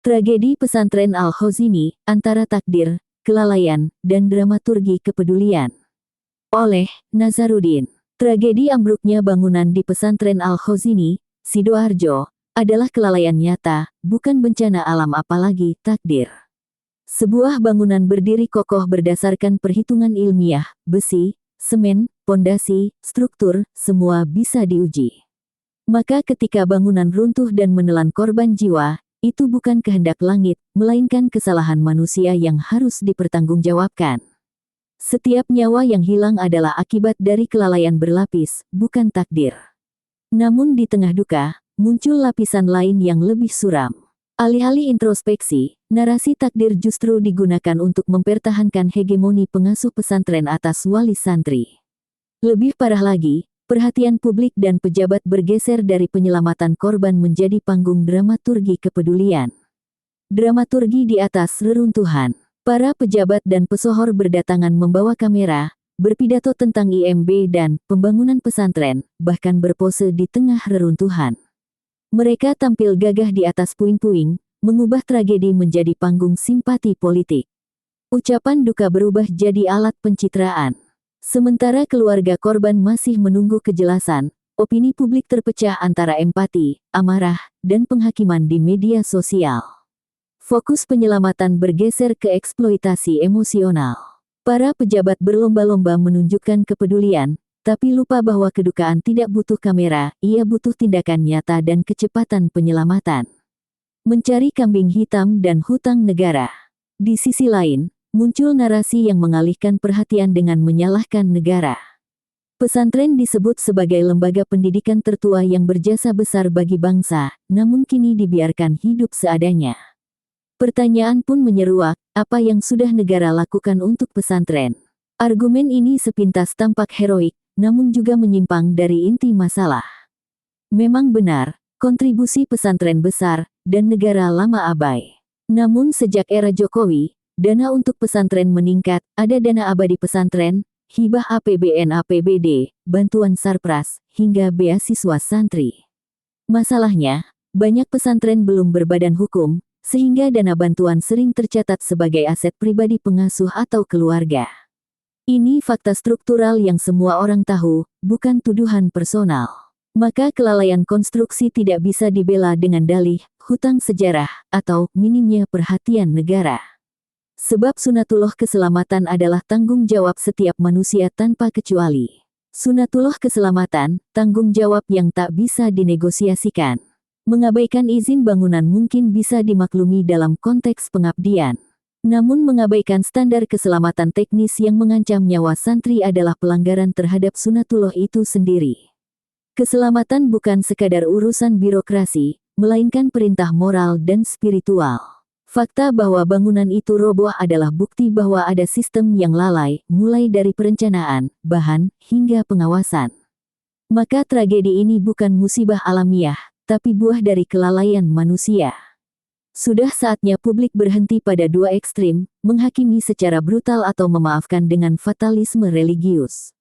Tragedi pesantren Al-Khazini, antara takdir, kelalaian, dan dramaturgi kepedulian. Oleh Nazaruddin. Tragedi ambruknya bangunan di pesantren Al-Khazini, Sidoarjo, adalah kelalaian nyata, bukan bencana alam apalagi takdir. Sebuah bangunan berdiri kokoh berdasarkan perhitungan ilmiah, besi, semen, pondasi, struktur, semua bisa diuji. Maka ketika bangunan runtuh dan menelan korban jiwa, itu bukan kehendak langit, melainkan kesalahan manusia yang harus dipertanggungjawabkan. Setiap nyawa yang hilang adalah akibat dari kelalaian berlapis, bukan takdir. Namun di tengah duka, muncul lapisan lain yang lebih suram. Alih-alih introspeksi, narasi takdir justru digunakan untuk mempertahankan hegemoni pengasuh pesantren atas wali santri. Lebih parah lagi, perhatian publik dan pejabat bergeser dari penyelamatan korban menjadi panggung dramaturgi kepedulian. Dramaturgi di atas reruntuhan. Para pejabat dan pesohor berdatangan membawa kamera, berpidato tentang IMB dan pembangunan pesantren, bahkan berpose di tengah reruntuhan. Mereka tampil gagah di atas puing-puing, mengubah tragedi menjadi panggung simpati politik. Ucapan duka berubah jadi alat pencitraan. Sementara keluarga korban masih menunggu kejelasan, opini publik terpecah antara empati, amarah, dan penghakiman di media sosial. Fokus penyelamatan bergeser ke eksploitasi emosional. Para pejabat berlomba-lomba menunjukkan kepedulian, tapi lupa bahwa kedukaan tidak butuh kamera, ia butuh tindakan nyata dan kecepatan penyelamatan. Mencari kambing hitam dan hutang negara. Di sisi lain, muncul narasi yang mengalihkan perhatian dengan menyalahkan negara. Pesantren disebut sebagai lembaga pendidikan tertua yang berjasa besar bagi bangsa, namun kini dibiarkan hidup seadanya. Pertanyaan pun menyeruak, apa yang sudah negara lakukan untuk pesantren? Argumen ini sepintas tampak heroik, namun juga menyimpang dari inti masalah. Memang benar, kontribusi pesantren besar, dan negara lama abai. Namun sejak era Jokowi, dana untuk pesantren meningkat, ada dana abadi pesantren, hibah APBN APBD, bantuan sarpras, hingga beasiswa santri. Masalahnya, banyak pesantren belum berbadan hukum, sehingga dana bantuan sering tercatat sebagai aset pribadi pengasuh atau keluarga. Ini fakta struktural yang semua orang tahu, bukan tuduhan personal. Maka kelalaian konstruksi tidak bisa dibela dengan dalih, hutang sejarah, atau minimnya perhatian negara. Sebab sunatullah keselamatan adalah tanggung jawab setiap manusia tanpa kecuali. Sunatullah keselamatan, tanggung jawab yang tak bisa dinegosiasikan. Mengabaikan izin bangunan mungkin bisa dimaklumi dalam konteks pengabdian. Namun mengabaikan standar keselamatan teknis yang mengancam nyawa santri adalah pelanggaran terhadap sunatullah itu sendiri. Keselamatan bukan sekadar urusan birokrasi, melainkan perintah moral dan spiritual. Fakta bahwa bangunan itu roboh adalah bukti bahwa ada sistem yang lalai, mulai dari perencanaan, bahan, hingga pengawasan. Maka tragedi ini bukan musibah alamiah, tapi buah dari kelalaian manusia. Sudah saatnya publik berhenti pada dua ekstrim, menghakimi secara brutal atau memaafkan dengan fatalisme religius.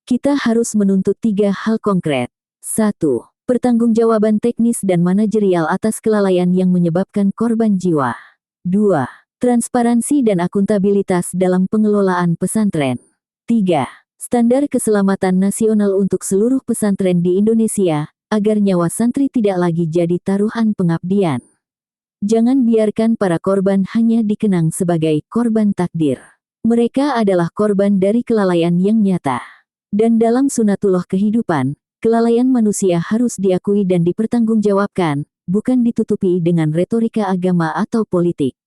Kita harus menuntut 3 hal konkret. 1. Pertanggungjawaban teknis dan manajerial atas kelalaian yang menyebabkan korban jiwa. 2. Transparansi dan akuntabilitas dalam pengelolaan pesantren. 3. Standar keselamatan nasional untuk seluruh pesantren di Indonesia, agar nyawa santri tidak lagi jadi taruhan pengabdian. Jangan biarkan para korban hanya dikenang sebagai korban takdir. Mereka adalah korban dari kelalaian yang nyata. Dan dalam sunatullah kehidupan, kelalaian manusia harus diakui dan dipertanggungjawabkan, bukan ditutupi dengan retorika agama atau politik.